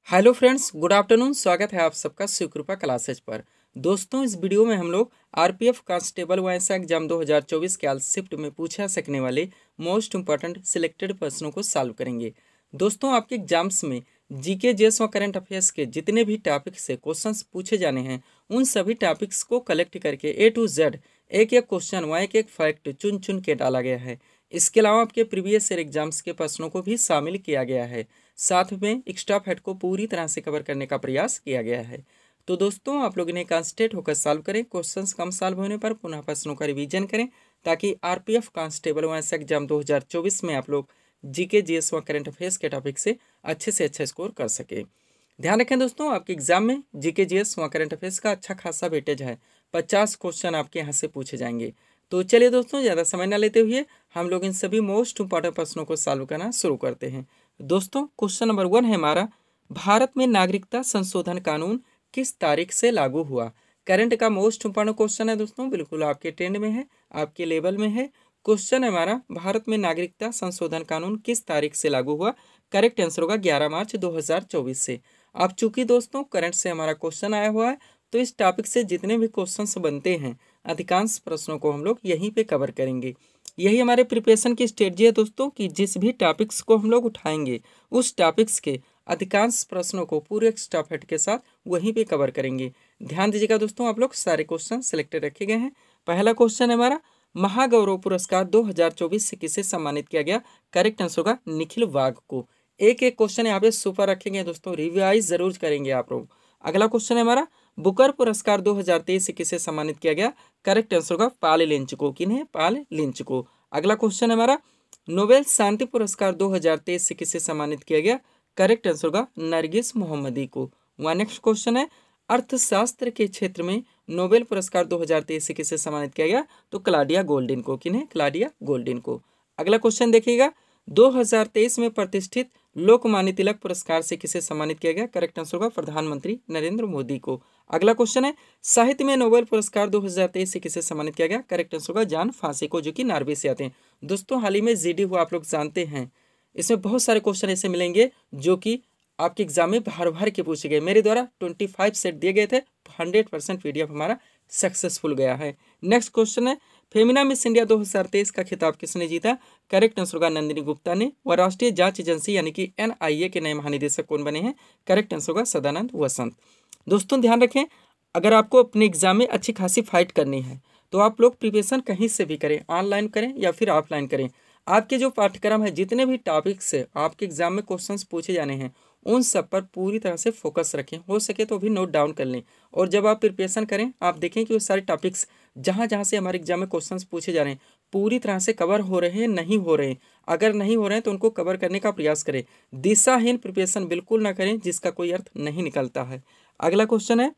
Hello friends, good afternoon. स्वागत है आप सबका शिवकृपा क्लासेज पर। दोस्तों, इस वीडियो में हम लोग आरपीएफ कांस्टेबल वायसा एग्जाम 2024 के आल शिफ्ट में पूछा सकने वाले मोस्ट इंपॉर्टेंट सिलेक्टेड प्रश्नों को सॉल्व करेंगे। दोस्तों, आपके एग्जाम्स में जीके जेएस और करंट अफेयर्स के जितने भी टॉपिक से क्वेश्चंस पूछे जाने हैं, उन सभी टॉपिक्स को कलेक्ट करके ए टू जेड एक एक क्वेश्चन व एक एक फैक्ट चुन चुन के डाला गया है। इसके अलावा आपके प्रीवियस ईयर एग्जाम्स के प्रश्नों को भी शामिल किया गया है। साथ में एक्स्ट्रा फैक्ट को पूरी तरह से कवर करने का प्रयास किया गया है। तो दोस्तों, आप लोग इन्हें कॉन्सेंट्रेट होकर सॉल्व करें। क्वेश्चंस कम सॉल्व होने पर पुनः प्रश्नों का रिवीजन करें, ताकि आरपीएफ कांस्टेबल वायसा एग्जाम 2024 में आप लोग जीके जीएस व करंट अफेयर्स के टॉपिक से अच्छा स्कोर कर सके। ध्यान रखें दोस्तों, आपके एग्जाम में जीके जीएस व करंट अफेयर्स का अच्छा खासा वेटेज है। 50 क्वेश्चन आपके यहाँ से पूछे जाएंगे। तो चलिए दोस्तों, ज़्यादा समय न लेते हुए हम लोग इन सभी मोस्ट इंपॉर्टेंट प्रश्नों को सॉल्व करना शुरू करते हैं। दोस्तों, क्वेश्चन नंबर 1 है हमारा, भारत में नागरिकता संशोधन कानून किस तारीख से लागू हुआ। करंट का मोस्ट इंपॉर्टेंट क्वेश्चन है दोस्तों, बिल्कुल आपके ट्रेंड में है, आपके लेवल में है। क्वेश्चन है हमारा, भारत में नागरिकता संशोधन कानून किस तारीख से लागू हुआ। करेक्ट आंसर होगा 11 मार्च 2024 से। अब चूंकि दोस्तों करंट से हमारा क्वेश्चन आया हुआ है, तो इस टॉपिक से जितने भी क्वेश्चंस बनते हैं, अधिकांश प्रश्नों को हम लोग यहीं पे कवर करेंगे। यही हमारे प्रिपरेशन की स्ट्रेटजी है दोस्तों, कि जिस भी टॉपिक्स को हम लोग उठाएंगे, उस टॉपिक्स के अधिकांश प्रश्नों को पूरे एक्स्ट्रा फैक्ट के साथ वहीं पे कवर करेंगे। ध्यान दीजिएगा दोस्तों, आप लोग सारे क्वेश्चन सिलेक्टेड रखे गए हैं। पहला क्वेश्चन है हमारा, महागौरव पुरस्कार 2024 से किसे सम्मानित किया गया। करेक्ट आंसर होगा निखिल वाघ को। एक एक क्वेश्चन यहाँ पे सुपर रखेंगे दोस्तों, रिवाइज जरूर करेंगे आप लोग। अगला क्वेश्चन है हमारा, बुकर पुरस्कार 2023 से किसे सम्मानित किया गया। करेक्ट आंसर होगा पाल लिंच को। किन्हें? पाल लिंच को। अगला क्वेश्चन है हमारा, नोबेल शांति पुरस्कार 2023 से किसे सम्मानित किया गया। करेक्ट आंसर होगा नरगिस मोहम्मदी को। वहाँ नेक्स्ट क्वेश्चन है, अर्थशास्त्र के क्षेत्र में नोबेल पुरस्कार 2023 से किसे सम्मानित किया गया। तो क्लाडिया गोल्डिन को। किन्हें? क्लाडिया गोल्डिन को। अगला क्वेश्चन देखिएगा, 2023 में प्रतिष्ठित लोकमान्य तिलक पुरस्कार से किसे सम्मानित किया गया। करेक्ट आंसर होगा प्रधानमंत्री नरेंद्र मोदी को। अगला क्वेश्चन है, साहित्य में नोबेल पुरस्कार 2023 से किसे सम्मानित किया गया। करेक्ट आंसर होगा जॉन फांसी को, जो कि नॉर्वे से आते हैं। दोस्तों, हाल ही में जीडी हुआ, आप लोग जानते हैं। इसमें बहुत सारे क्वेश्चन ऐसे मिलेंगे जो कि आपके एग्जाम में भर भर के पूछे गए। मेरे द्वारा 25 सेट दिए गए थे, 100% पीडीएफ हमारा सक्सेसफुल गया है। नेक्स्ट क्वेश्चन है, फेमिना मिस इंडिया 2023 का खिताब किसने जीता। करेक्ट आंसर होगा नंदिनी गुप्ता ने। और राष्ट्रीय जांच एजेंसी यानी कि एनआईए के नए महानिदेशक कौन बने हैं। करेक्ट आंसर होगा सदानंद वसंत। दोस्तों ध्यान रखें, अगर आपको अपने एग्जाम में अच्छी खासी फाइट करनी है, तो आप लोग प्रिपरेशन कहीं से भी करें, ऑनलाइन करें या फिर ऑफलाइन करें। आपके जो पाठ्यक्रम है, जितने भी टॉपिक से आपके एग्जाम में क्वेश्चंस पूछे जाने हैं, उन सब पर पूरी तरह से फोकस रखें। हो सके तो भी नोट डाउन कर लें। और जब आप प्रिपरेशन करें, आप देखें कि वो सारे टॉपिक्स जहाँ जहाँ से हमारे एग्जाम में क्वेश्चंस पूछे जा रहे हैं, पूरी तरह से कवर हो रहे हैं, नहीं हो रहे हैं। अगर नहीं हो रहे हैं तो उनको कवर करने का प्रयास करें। दिशाहीन प्रिपरेशन बिल्कुल ना करें, जिसका कोई अर्थ नहीं निकलता है। अगला क्वेश्चन है,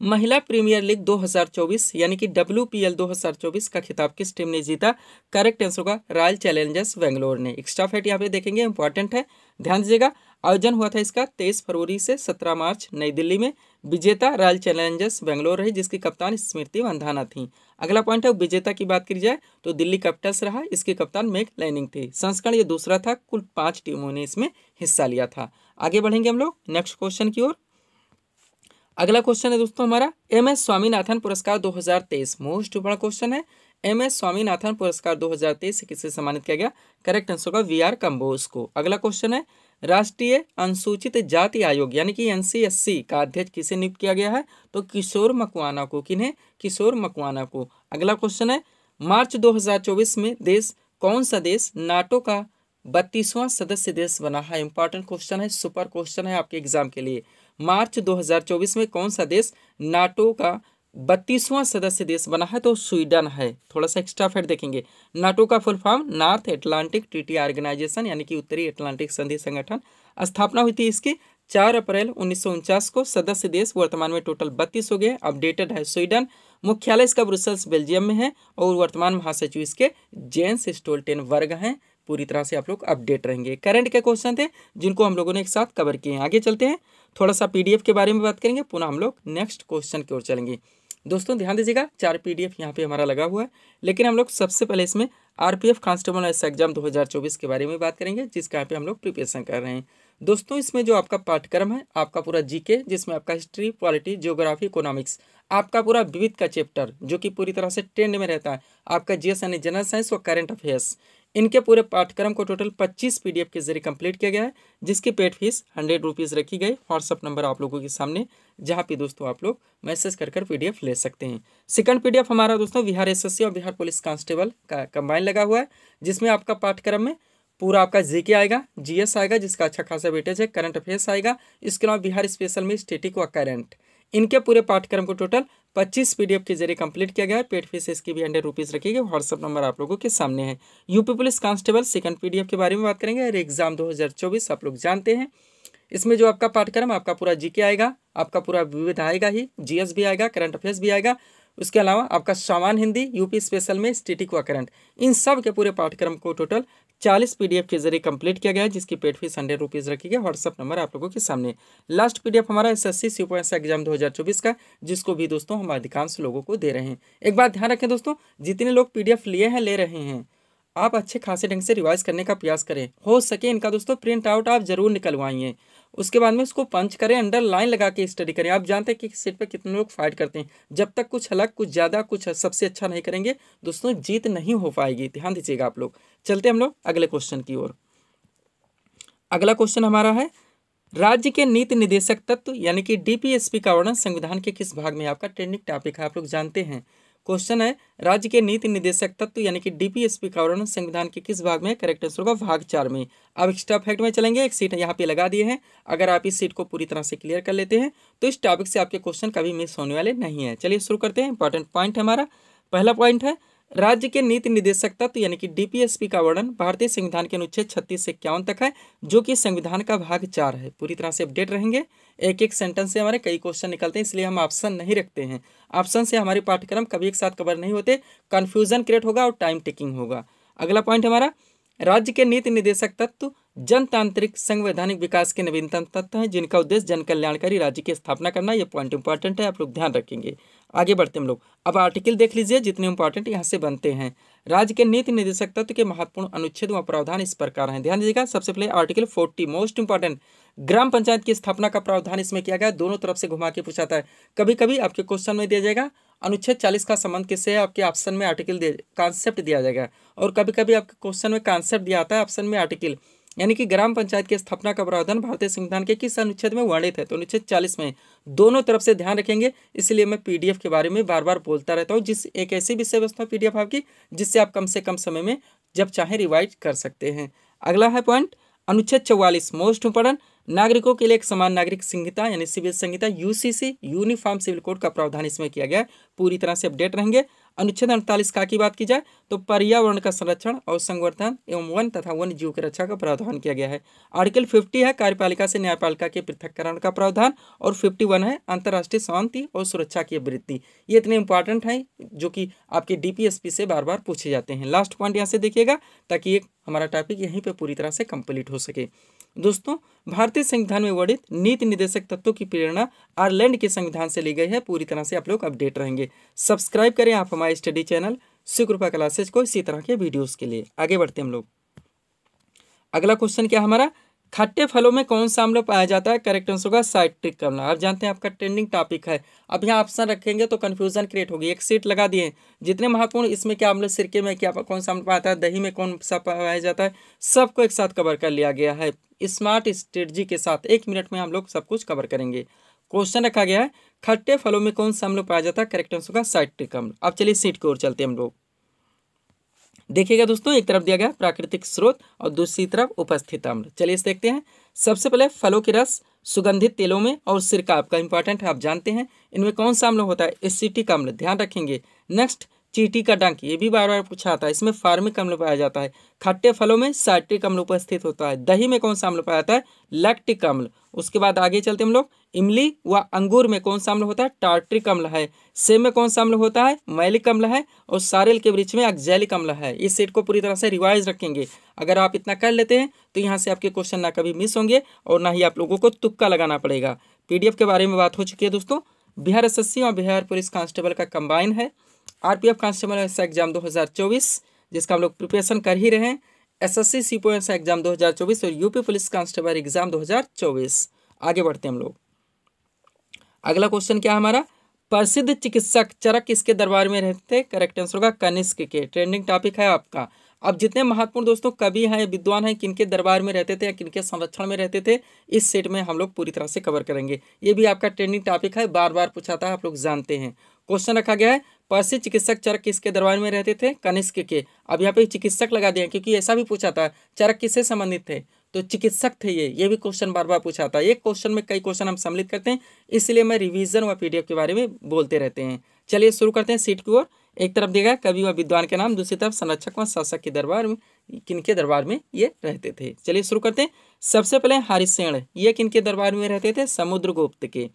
महिला प्रीमियर लीग 2024 यानी कि WPL 2024 का खिताब किस टीम ने जीता। करेक्ट आंसर होगा रॉयल चैलेंजर्स बेंगलोर ने। एक्स्ट्रा फैक्ट यहाँ पे देखेंगे, इंपॉर्टेंट है, ध्यान दीजिएगा। आयोजन हुआ था इसका 23 फरवरी से 17 मार्च नई दिल्ली में। विजेता रॉयल चैलेंजर्स बेंगलोर रही, जिसकी कप्तान स्मृति मंधाना थी। अगला पॉइंट है, विजेता की बात की जाए तो दिल्ली कैपिटल्स रहा, इसके कप्तान मैक लैनिंग थे। संस्करण ये दूसरा था, कुल 5 टीमों ने इसमें हिस्सा लिया था। आगे बढ़ेंगे हम लोग नेक्स्ट क्वेश्चन की ओर। अगला क्वेश्चन है दोस्तों हमारा, MS स्वामीनाथन पुरस्कार 2023 मोस्ट बड़ा क्वेश्चन है। MS स्वामीनाथन पुरस्कार 2023 से किसे सम्मानित किया गया। करेक्ट आंसर होगा VR कंबोज को। अगला क्वेश्चन है, राष्ट्रीय अनुसूचित जाति आयोग यानी कि NCSC का अध्यक्ष किसे नियुक्त किया गया है। तो किशोर मकवाना को। किन्हें? किशोर मकवाना को। अगला क्वेश्चन है, मार्च 2024 में कौन सा देश नाटो का 32वां सदस्य देश बना है। इंपॉर्टेंट क्वेश्चन है, सुपर क्वेश्चन है आपके एग्जाम के लिए। मार्च 2024 में कौन सा देश नाटो का 32वां सदस्य देश बना है। तो स्वीडन है। थोड़ा सा एक्स्ट्रा फैक्ट देखेंगे, नाटो का full form North Atlantic Treaty Organization यानी कि उत्तरी अटलांटिक संधि संगठन। स्थापना हुई थी इसकी 4 अप्रैल 1949 को। सदस्य देश वर्तमान में टोटल 32 हो गए। अपडेटेड है स्वीडन। मुख्यालय इसका ब्रुसेल्स बेल्जियम में है। और वर्तमान महासचिव इसके जेंस स्टोल्टेनबर्ग हैं। पूरी तरह से आप लोग अपडेट रहेंगे। करंट के क्वेश्चन थे जिनको हम लोगों ने एक साथ कवर किए हैं। आगे चलते हैं, थोड़ा सा पीडीएफ के बारे में बात करेंगे, पुनः हम लोग नेक्स्ट क्वेश्चन की ओर चलेंगे। दोस्तों ध्यान दीजिएगा, 4 पीडीएफ यहाँ पे हमारा लगा हुआ है, लेकिन हम लोग सबसे पहले इसमें आरपीएफ कांस्टेबल एग्जाम 2024 के बारे में बात करेंगे, जिसका यहाँ पे हम लोग प्रिपरेशन कर रहे हैं। दोस्तों इसमें जो आपका पाठ्यक्रम है, आपका पूरा जीके, जिसमें आपका हिस्ट्री, पॉलिटी, ज्योग्राफी, इकोनॉमिक्स, आपका पूरा विविध का चैप्टर जो कि पूरी तरह से ट्रेंड में रहता है, आपका जीएस यानी जनरल साइंस व करंट अफेयर्स, इनके पूरे पाठ्यक्रम को टोटल 25 पीडीएफ के जरिए कंप्लीट किया गया है, जिसकी पेड फीस 100 रुपीज़ रखी गई। व्हाट्सअप नंबर आप लोगों के सामने, जहाँ पे दोस्तों आप लोग मैसेज कर पीडीएफ ले सकते हैं। सेकंड पीडीएफ हमारा दोस्तों बिहार एसएससी और बिहार पुलिस कांस्टेबल का कंबाइन लगा हुआ है, जिसमें आपका पाठ्यक्रम में पूरा आपका जीके आएगा, जीएस आएगा जिसका अच्छा खासा वेटेज है, करंट अफेयर्स आएगा, इसके अलावा बिहार स्पेशल में स्टैटिक व करंट, इनके पूरे पाठ्यक्रम को टोटल 25 पीडीएफ के जरिए कंप्लीट किया गया है। पेड फीस इसकी भी 100 रुपीज़ रखी गई। व्हाट्सअप नंबर आप लोगों के सामने है। UP police constable second PDF के बारे में बात करेंगे। और एग्जाम 2024 आप लोग जानते हैं, इसमें जो आपका पाठ्यक्रम, आपका पूरा जीके आएगा, आपका पूरा विविध आएगा ही, जीएस भी आएगा, करंट अफेयर्स भी आएगा, उसके अलावा आपका सामान्य हिंदी, यूपी स्पेशल में स्टैटिक व करंट, इन सब के पूरे पाठ्यक्रम को टोटल 40 पीडीएफ के जरिए कंप्लीट किया गया है, जिसकी पेड फीस 100 रुपीज़ रखी गई। व्हाट्सअप नंबर आप लोगों के सामने। लास्ट पीडीएफ हमारा एसएससी सीपीएससी एग्जाम 2024 का, जिसको भी दोस्तों हम अधिकांश लोगों को दे रहे हैं। एक बात ध्यान रखें दोस्तों, जितने लोग पीडीएफ लिए हैं, ले रहे हैं, आप अच्छे खासे ढंग से रिवाइज करने का प्रयास करें। हो सके इनका दोस्तों प्रिंट आउट आप जरूर निकलवाइए, उसके बाद में उसको पंच करें, अंडरलाइन लगा के स्टडी करें। आप जानते हैं कि सीट पे कितने लोग फाइट करते हैं, जब तक कुछ अलग, कुछ ज़्यादा, कुछ सबसे अच्छा नहीं करेंगे दोस्तों, जीत नहीं हो पाएगी। ध्यान दीजिएगा आप लोग। चलते हम लोग अगले क्वेश्चन की ओर। अगला क्वेश्चन हमारा है, राज्य के नीति निदेशक तत्व यानी कि डीपीएसपी का वर्णन संविधान के किस भाग में? आपका ट्रेंडिंग टॉपिक है, आप लोग जानते हैं। क्वेश्चन है, राज्य के नीति निदेशक तत्व यानी कि डीपीएसपी का वर्णन संविधान के किस भाग में? करेक्ट आंसर होगा भाग 4 में। अब एक्स्ट्रा फैक्ट में चलेंगे, एक सीट यहाँ पे लगा दिए हैं। अगर आप इस सीट को पूरी तरह से क्लियर कर लेते हैं तो इस टॉपिक से आपके क्वेश्चन कभी मिस होने वाले नहीं है। चलिए शुरू करते हैं। इंपॉर्टेंट पॉइंट है हमारा, पहला पॉइंट है, राज्य के नीति निदेशक तत्व यानी कि डीपीएसपी का वर्णन भारतीय संविधान के अनुच्छेद 36 से 51 तक है, जो कि संविधान का भाग 4 है। पूरी तरह से अपडेट रहेंगे। एक एक सेंटेंस से हमारे कई क्वेश्चन निकलते हैं, इसलिए हम ऑप्शन नहीं रखते हैं। ऑप्शन से हमारे पाठ्यक्रम कभी एक साथ कवर नहीं होते, कन्फ्यूजन क्रिएट होगा और टाइम टेकिंग होगा। अगला पॉइंट हमारा, राज्य के नीति निदेशक तत्व जनतांत्रिक संवैधानिक विकास के नवीनतम तत्व हैं, जिनका उद्देश्य जन कल्याणकारी राज्य की स्थापना करना। ये पॉइंट इंपॉर्टेंट है, आप लोग ध्यान रखेंगे। आगे बढ़ते हम लोग। अब आर्टिकल देख लीजिए, जितने इंपॉर्टेंट यहाँ से बनते हैं। राज्य के नीति निदेशक तत्व के महत्वपूर्ण अनुच्छेद व प्रावधान इस प्रकार हैं। ध्यान दीजिएगा। सबसे पहले आर्टिकल 40 मोस्ट इंपॉर्टेंट, ग्राम पंचायत की स्थापना का प्रावधान इसमें किया गया। दोनों तरफ से घुमा के पूछाता है। कभी कभी आपके क्वेश्चन में दिया जाएगा अनुच्छेद 40 का संबंध किससे है, आपके ऑप्शन में आर्टिकल कॉन्सेप्ट दिया जाएगा, और कभी कभी आपके क्वेश्चन में कॉन्सेप्ट दिया आता है, ऑप्शन में आर्टिकल। यानी कि ग्राम पंचायत की स्थापना का प्रावधान भारतीय संविधान के किस अनुच्छेद में वर्णित है? तो अनुच्छेद 40 में। दोनों तरफ से ध्यान रखेंगे, इसलिए मैं पीडीएफ के बारे में बार बार बोलता रहता हूँ। जिस एक ऐसी विषय वस्तु पीडीएफ आपकी, जिससे आप कम से कम समय में जब चाहे रिवाइज कर सकते हैं। अगला है पॉइंट, अनुच्छेद 44 मोस्ट इंपॉर्टेंट, नागरिकों के लिए एक समान नागरिक संहिता यानी सिविल संहिता, यूसीसी यूनिफॉर्म सिविल कोड का प्रावधान इसमें किया गया है। पूरी तरह से अपडेट रहेंगे। अनुच्छेद 48 का की बात की जाए तो पर्यावरण का संरक्षण और संवर्धन एवं वन तथा वन्य जीव की रक्षा का प्रावधान किया गया है। आर्टिकल 50 है, कार्यपालिका से न्यायपालिका के पृथक्करण का प्रावधान, और 51 है, अंतर्राष्ट्रीय शांति और सुरक्षा की वृद्धि। ये इतने इंपॉर्टेंट हैं जो कि आपके डीपीएसपी से बार बार पूछे जाते हैं। लास्ट पॉइंट यहाँ से देखिएगा, ताकि एक हमारा टॉपिक यहीं पर पूरी तरह से कंप्लीट हो सके। दोस्तों, भारतीय संविधान में वर्णित नीति निदेशक तत्वों की प्रेरणा आयरलैंड के संविधान से ली गई है। पूरी तरह से आप लोग अपडेट रहेंगे। सब्सक्राइब करें आप हमारे स्टडी चैनल सुकृपा क्लासेज को इसी तरह के वीडियोस के लिए। आगे बढ़ते हम लोग। अगला क्वेश्चन क्या हमारा, खट्टे फलों में कौन सा अम्ल पाया जाता है? करेक्ट आंसर होगा साइट्रिक अम्ल। आप जानते हैं आपका ट्रेंडिंग टॉपिक है। अब यहाँ ऑप्शन रखेंगे तो कंफ्यूजन क्रिएट होगी। एक सीट लगा दिए, जितने महत्वपूर्ण इसमें क्या अम्ल, सिरके में क्या कौन सा अम्ल पाया जाता है, दही में कौन सा पाया जाता है, सबको एक साथ कवर कर लिया गया है। स्मार्ट स्ट्रेटजी के साथ 1 मिनट में हम लोग सब कुछ कवर करेंगे। क्वेश्चन रखा गया है, खट्टे फलों में कौन सा अम्ल पाया जाता है? करेक्ट आंसर होगा साइट्रिक अम्ल। अब चलिए सीट की ओर चलते हैं हम लोग। देखिएगा दोस्तों, एक तरफ दिया गया प्राकृतिक स्रोत और दूसरी तरफ उपस्थित अम्ल। चलिए इसे देखते हैं। सबसे पहले फलों के रस, सुगंधित तेलों में और सिरका आपका इंपॉर्टेंट है, आप जानते हैं। इनमें कौन सा अम्ल होता है? एसिटिक अम्ल, ध्यान रखेंगे। नेक्स्ट, चींटी का डंक, ये भी बार बार पूछा आता है, इसमें फार्मिक अम्ल पाया जाता है। खट्टे फलों में साइट्रिक अम्ल उपस्थित होता है। दही में कौन सा अम्ल पाया जाता है? लैक्टिक अम्ल। उसके बाद आगे चलते हम लोग। इमली व अंगूर में कौन सा अम्ल होता है? टार्ट्रिक अम्ल है। सेब में कौन सा अम्ल होता है? मैलिक अम्ल है। और सारेल के वृक्ष में ऑक्सैलिक अम्ल है। इस सेट को पूरी तरह से रिवाइज रखेंगे। अगर आप इतना कर लेते हैं तो यहाँ से आपके क्वेश्चन ना कभी मिस होंगे और ना ही आप लोगों को तुक्का लगाना पड़ेगा। पीडीएफ के बारे में बात हो चुकी है दोस्तों। बिहार एसएससी और बिहार पुलिस कांस्टेबल का कंबाइन है। आरपीएफ कांस्टेबल एग्जाम 2024, जिसका हम लोग प्रिपरेशन कर ही रहे हैं। एसएससी सीपीओ एग्जाम 2024 और यूपी पुलिस कांस्टेबल एग्जाम 2024। आगे बढ़ते हैं हम लोग। अगला क्वेश्चन क्या है हमारा, प्रसिद्ध चिकित्सक चरक किसके दरबार में रहते थे? करेक्ट आंसर होगा कनिष्क के। ट्रेंडिंग टॉपिक है आपका। अब जितने महत्वपूर्ण दोस्तों कवि हैं, विद्वान हैं, किनके दरबार में रहते थे या किनके संरक्षण में रहते थे, इस सेट में हम लोग पूरी तरह से कवर करेंगे। ये भी आपका ट्रेंडिंग टॉपिक है, बार बार पूछा था, आप लोग जानते हैं। क्वेश्चन रखा गया है, प्रसिद्ध चिकित्सक चरक किसके दरबार में रहते थे? कनिष्क के। अब यहाँ पे चिकित्सक लगा दिया क्योंकि ऐसा भी पूछा था चरक किससे संबंधित थे, तो चिकित्सक थे ये भी क्वेश्चन बार बार पूछा था। एक क्वेश्चन में कई क्वेश्चन हम सम्मिलित करते हैं, इसलिए मैं रिवीजन व पीडीएफ के बारे में बोलते रहते हैं। चलिए शुरू करते हैं सीट की ओर। एक तरफ देगा कवि व विद्वान के नाम, दूसरी तरफ संरक्षक व शासक के दरबार में, किनके दरबार में ये रहते थे। चलिए शुरू करते हैं। सबसे पहले हरिसेन, ये किनके दरबार में रहते थे? समुद्रगुप्त के।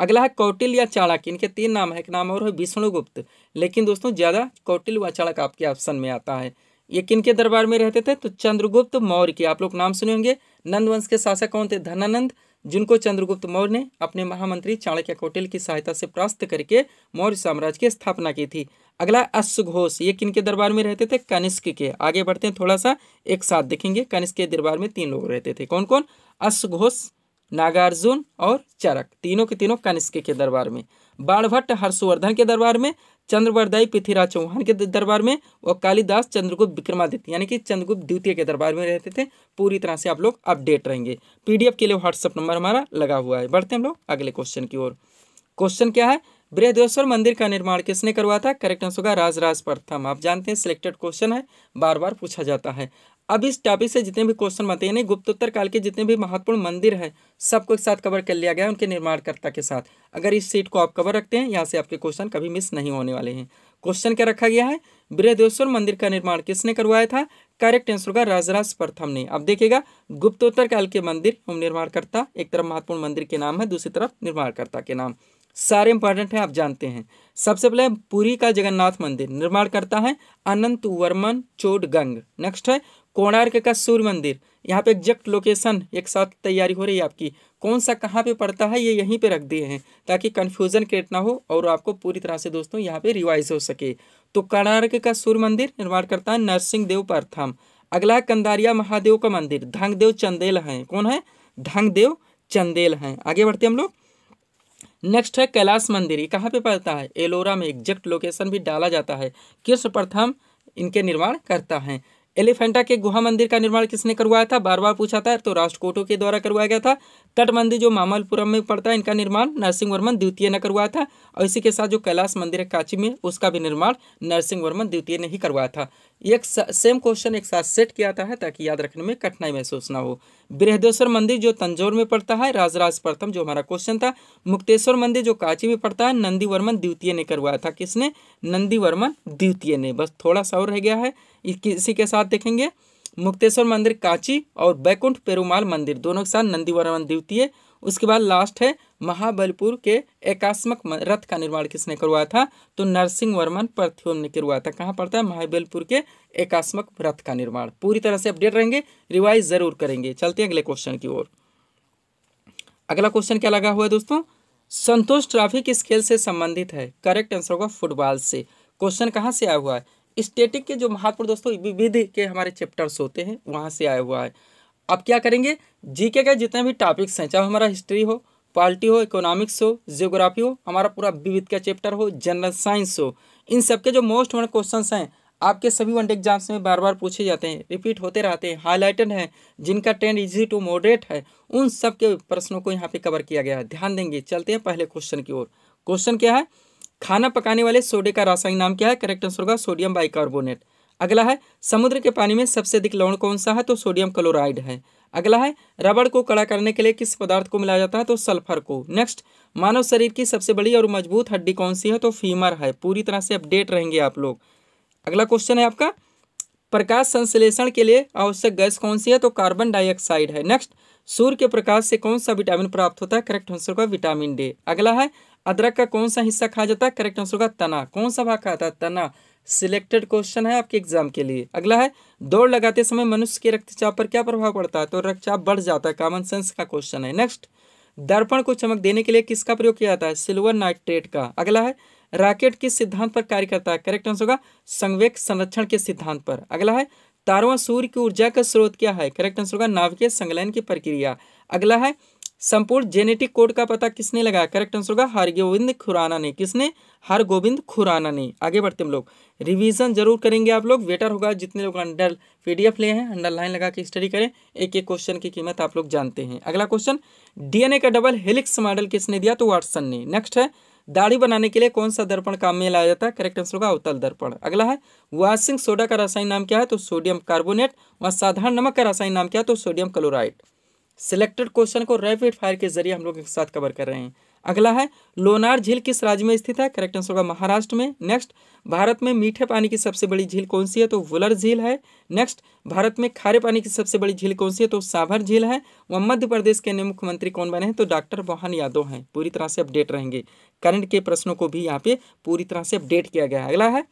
अगला है कौटिल्य या चाणक्य, इनके तीन नाम है, एक नाम और है विष्णुगुप्त, लेकिन दोस्तों ज्यादा कौटिल्य व चाणक्य आपके ऑप्शन में आता है। ये किनके दरबार में रहते थे? तो चंद्रगुप्त मौर्य के। आप लोग नाम सुने होंगे। नंद वंश के शासक कौन थे? धनानंद, जिनको चंद्रगुप्त मौर्य ने अपने महामंत्री चाणक्य कौटिल्य की सहायता से परास्त करके मौर्य साम्राज्य की स्थापना की थी। अगला अश्वघोष, ये किनके दरबार में रहते थे? कनिष्क के। आगे बढ़ते हैं, थोड़ा सा एक साथ देखेंगे। कनिष्क के दरबार में तीन लोग रहते थे, कौन कौन? अश्वघोष, नागार्जुन और चरक, तीनों के तीनों कनिष्क के दरबार में। बाणभट्ट हर्षवर्धन के दरबार में, चंद्रवरदाई पृथ्वीराज चौहान के दरबार में, और कालिदास चंद्रगुप्त विक्रमादित्य यानी कि चंद्रगुप्त द्वितीय के दरबार में रहते थे। पूरी तरह से आप लोग अपडेट रहेंगे। पीडीएफ के लिए व्हाट्सएप नंबर हमारा लगा हुआ है। बढ़ते हैं हम लोग अगले क्वेश्चन की ओर। क्वेश्चन क्या है, बृहदेश्वर मंदिर का निर्माण किसने करवाया था? करेक्ट आंसर होगा राजराज प्रथम। आप जानते हैं सिलेक्टेड क्वेश्चन है, बार बार पूछा जाता है। अब इस टॉपिक से जितने भी क्वेश्चन बनते हैं, गुप्तोत्तर काल के जितने भी महत्वपूर्ण मंदिर हैं, सबको एक साथ कवर कर लिया गया है उनके निर्माणकर्ता के साथ। अगर इस सीट को आप कवर रखते हैं, यहाँ से आपके क्वेश्चन कभी मिस नहीं होने वाले हैं। क्वेश्चन क्या रखा गया है, बृहदेश्वर मंदिर का निर्माण किसने करवाया था? करेक्ट आंसर होगा राजराज प्रथम ने। अब देखिएगा, गुप्तोत्तर काल के मंदिर एवं निर्माणकर्ता, एक तरफ महत्वपूर्ण मंदिर के नाम है, दूसरी तरफ निर्माणकर्ता के नाम, सारे इंपॉर्टेंट है, आप जानते हैं। सबसे पहले पुरी का जगन्नाथ मंदिर, निर्माण करता है अनंत वर्मन चोडगंग। नेक्स्ट है कोणार्क का सूर्य मंदिर, यहाँ पे एग्जैक्ट लोकेशन एक साथ तैयारी हो रही है आपकी, कौन सा कहाँ पे पड़ता है ये यहीं पे रख दिए हैं ताकि कंफ्यूजन क्रिएट ना हो और आपको पूरी तरह से दोस्तों यहाँ पे रिवाइज हो सके। तो कोणार्क का सूर्य मंदिर निर्माण करता है नरसिंह देव प्रथम। अगला है कंदारिया महादेव का मंदिर, धंगदेव चंदेल हैं। कौन है? धंगदेव चंदेल हैं। आगे बढ़ते हम लोग। नेक्स्ट है कैलाश मंदिर, ये कहाँ पे पड़ता है? एलोरा में। एग्जैक्ट लोकेशन भी डाला जाता है। कृष्ण प्रथम इनके निर्माण करता है। एलिफेंटा के गुहा मंदिर का निर्माण किसने करवाया था? बार बार पूछा था, तो राष्ट्रकूटों के द्वारा करवाया गया था। तट मंदिर जो मामल्लपुरम में पड़ता है, इनका निर्माण नरसिंह वर्मन द्वितीय ने करवाया था। और इसी के साथ जो कैलाश मंदिर है कांची में, उसका भी निर्माण नरसिंह वर्मन द्वितीय ने ही करवाया था। एक सेम क्वेश्चन एक साथ सेट किया था है ताकि याद रखने में कठिनाई महसूस ना हो। बृहदेश्वर मंदिर जो तंजौर में पड़ता है, राजराज प्रथम जो हमारा क्वेश्चन था। मुक्तेश्वर मंदिर जो कांची में पड़ता है, नंदी वर्मन द्वितीय ने करवाया था। किसने? नंदी वर्मन द्वितीय ने। बस थोड़ा सा और रह गया है, इसी के साथ देखेंगे। मुक्तेश्वर मंदिर कांची और बैकुंठ पेरुमाल मंदिर दोनों के साथ नंदी वर्मन द्वितीय। उसके बाद लास्ट है महाबलपुर के एकात्मक रथ का निर्माण किसने करवाया था? तो नरसिंह वर्मन प्रथम ने करवाया था। कहाँ पड़ता है? महाबलपुर के एकात्मक रथ का निर्माण। पूरी तरह से अपडेट रहेंगे, रिवाइज जरूर करेंगे। चलते हैं अगले क्वेश्चन की ओर। अगला क्वेश्चन क्या लगा हुआ है दोस्तों, संतोष ट्रॉफी किस खेल से संबंधित है? करेक्ट आंसर होगा फुटबॉल से। क्वेश्चन कहाँ से आया हुआ है? स्टैटिक के जो महत्वपूर्ण दोस्तों विविध के हमारे चैप्टर्स होते हैं, वहाँ से आया हुआ है। अब क्या करेंगे, जीके के जितने भी टॉपिक्स हैं, चाहे हमारा हिस्ट्री हो, पॉलिटी हो, इकोनॉमिक्स हो, जियोग्राफी हो, हमारा पूरा विविध का चैप्टर हो, जनरल साइंस हो, इन सब के जो मोस्ट इम्पोर्टेंट क्वेश्चंस हैं आपके सभी वनडे एग्जाम्स में बार बार पूछे जाते हैं, रिपीट होते रहते हैं, हाईलाइटेड हैं, जिनका ट्रेंड इजी टू मॉडरेट है, उन सब के प्रश्नों को यहाँ पे कवर किया गया है। ध्यान देंगे। चलते हैं पहले क्वेश्चन की ओर। क्वेश्चन क्या है, खाना पकाने वाले सोडे का रासायनिक नाम क्या है? करेक्ट आंसर होगा सोडियम बाइकार्बोनेट। अगला है समुद्र के पानी में सबसे अधिक लवण कौन सा है? तो सोडियम क्लोराइड है। अगला है रबड़ को कड़ा करने के लिए किस पदार्थ को मिलाया जाता है? तो सल्फर को। नेक्स्ट, मानव शरीर की सबसे बड़ी और मजबूत हड्डी कौन सी है? तो फीमर है। पूरी तरह से अपडेट रहेंगे आप लोग। अगला क्वेश्चन है आपका, प्रकाश संश्लेषण के लिए आवश्यक गैस कौन सी है? तो कार्बन डाइऑक्साइड है। नेक्स्ट, सूर्य के प्रकाश से कौन सा विटामिन प्राप्त होता है? करेक्ट आंसर होगा विटामिन डी। अगला है अदरक का कौन सा हिस्सा खाया जाता है? करेक्ट आंसर होगा तना। कौन सा भाग खाता है? तना। सिलेक्टेड क्वेश्चन है आपके एग्जाम के लिए। अगला है दौड़ लगाते समय मनुष्य के रक्तचाप पर क्या प्रभाव पड़ता है? तो रक्तचाप बढ़ जाता है। कॉमन सेंस का क्वेश्चन है। नेक्स्ट, दर्पण को चमक देने के लिए किसका प्रयोग किया जाता है? सिल्वर नाइट्रेट का। अगला है रॉकेट किस सिद्धांत पर कार्य करता है? करेक्ट आंसर होगा संवेग संरक्षण के सिद्धांत पर। अगला है 17वां सूर्य की ऊर्जा का स्रोत क्या है? करेक्ट आंसर होगा नाभिकीय संलयन की प्रक्रिया। अगला है संपूर्ण जेनेटिक कोड का पता किसने लगाया? करेक्ट आंसर होगा हरगोविंद खुराना ने। किसने? हरगोविंद खुराना ने। आगे बढ़ते हम लोग, रिवीजन जरूर करेंगे आप लोग, बेटर होगा जितने लोग अंडर PDF लिए हैं अंडरलाइन लगा के स्टडी करें, एक एक क्वेश्चन की कीमत आप लोग जानते हैं। अगला क्वेश्चन, DNA का डबल हेलिक्स मॉडल किसने दिया? तो वाटसन ने। नेक्स्ट है दाढ़ी बनाने के लिए कौन सा दर्पण काम में लाया जाता है? करेक्ट आंसर होगा अवतल दर्पण। अगला है वॉशिंग सोडा का रासायनिक नाम क्या है? तो सोडियम कार्बोनेट। व साधारण नमक का रासायनिक नाम क्या है? तो सोडियम क्लोराइड। सिलेक्टेड क्वेश्चन को रैपिड फायर के जरिए हम लोग एक साथ कवर कर रहे हैं। अगला है लोनार झील किस राज्य में स्थित है? करेक्ट आंसर होगा महाराष्ट्र में। नेक्स्ट, भारत में मीठे पानी की सबसे बड़ी झील कौन सी है? तो वुलर झील है। नेक्स्ट, भारत में खारे पानी की सबसे बड़ी झील कौन सी है? तो साभर झील है। व मध्य प्रदेश के नए मुख्यमंत्री कौन बने हैं? तो डॉक्टर मोहन यादव हैं। पूरी तरह से अपडेट रहेंगे, करंट के प्रश्नों को भी यहाँ पे पूरी तरह से अपडेट किया गया है। अगला है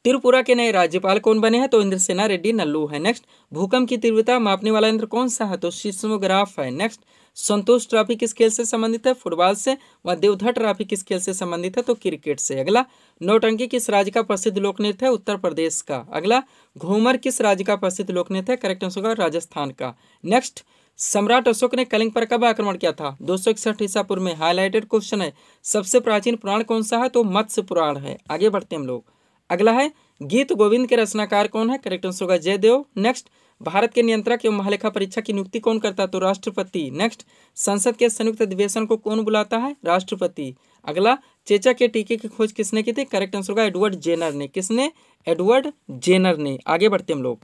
त्रिपुरा के नए राज्यपाल कौन बने हैं? तो इंद्रसेना रेड्डी नल्लू है। नेक्स्ट, भूकंप की तीव्रता मापने वाला यंत्र कौन सा है? तो सिस्मोग्राफ है। नेक्स्ट, संतोष ट्रॉफी किस खेल से संबंधित है? फुटबॉल से। व देवधर ट्रॉफी किस खेल से संबंधित है? तो क्रिकेट से। अगला, नौटंकी किस राज्य का प्रसिद्ध लोक नृत्य है? उत्तर प्रदेश का। अगला, घूमर किस राज्य का प्रसिद्ध लोक नृत्य है? करेक्ट आंसर होगा राजस्थान का। नेक्स्ट, सम्राट अशोक ने कलिंग पर कब आक्रमण किया था? 261 ईसा पूर्व में। हाईलाइटेड क्वेश्चन है। सबसे प्राचीन पुराण कौन सा है? तो मत्स्य पुराण है। आगे बढ़ते हम लोग, अगला है गीत गोविंद के रचनाकार कौन है? करेक्ट आंसर होगा जयदेव। नेक्स्ट, भारत के नियंत्रक एवं महालेखा परीक्षा की नियुक्ति कौन करता है? तो राष्ट्रपति। नेक्स्ट, संसद के संयुक्त अधिवेशन को कौन बुलाता है? राष्ट्रपति। अगला, चेचा के टीके की खोज किसने की थी? करेक्ट आंसर होगा एडवर्ड जेनर ने। किसने? एडवर्ड जेनर ने। आगे बढ़ते हम लोग,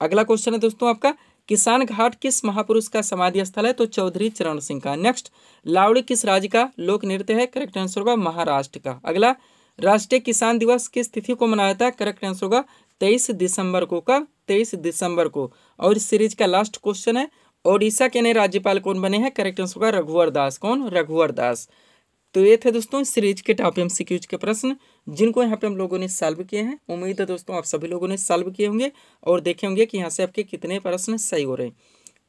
अगला क्वेश्चन है दोस्तों आपका, किसान घाट किस महापुरुष का समाधि स्थल है? तो चौधरी चरण सिंह का। नेक्स्ट, लावड़ी किस राज्य का लोक नृत्य है? करेक्ट आंसर होगा महाराष्ट्र का। अगला, राष्ट्रीय किसान दिवस किस तिथि को मनाया जाता है? करेक्ट आंसर होगा 23 दिसंबर को। कब? 23 दिसंबर को। और इस सीरीज का लास्ट क्वेश्चन है, ओडिशा के नए राज्यपाल कौन बने हैं? करेक्ट आंसर होगा रघुवर दास। कौन? रघुवर दास। तो ये थे दोस्तों इस सीरीज के टॉप MCQs के प्रश्न, जिनको यहाँ पे हम लोगों ने सॉल्व किए हैं। उम्मीद है दोस्तों आप सभी लोगों ने सॉल्व किए होंगे और देखे होंगे कि यहाँ से आपके कितने प्रश्न सही हो रहे हैं।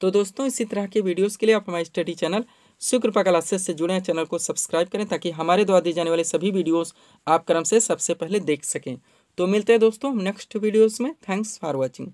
तो दोस्तों इसी तरह के वीडियोस के लिए आप हमारे स्टडी चैनल शिवकृपा क्लासेस से जुड़े हैं, चैनल को सब्सक्राइब करें ताकि हमारे द्वारा दिए जाने वाले सभी वीडियोस आप क्रम से सबसे पहले देख सकें। तो मिलते हैं दोस्तों नेक्स्ट वीडियोस में। Thanks for watching.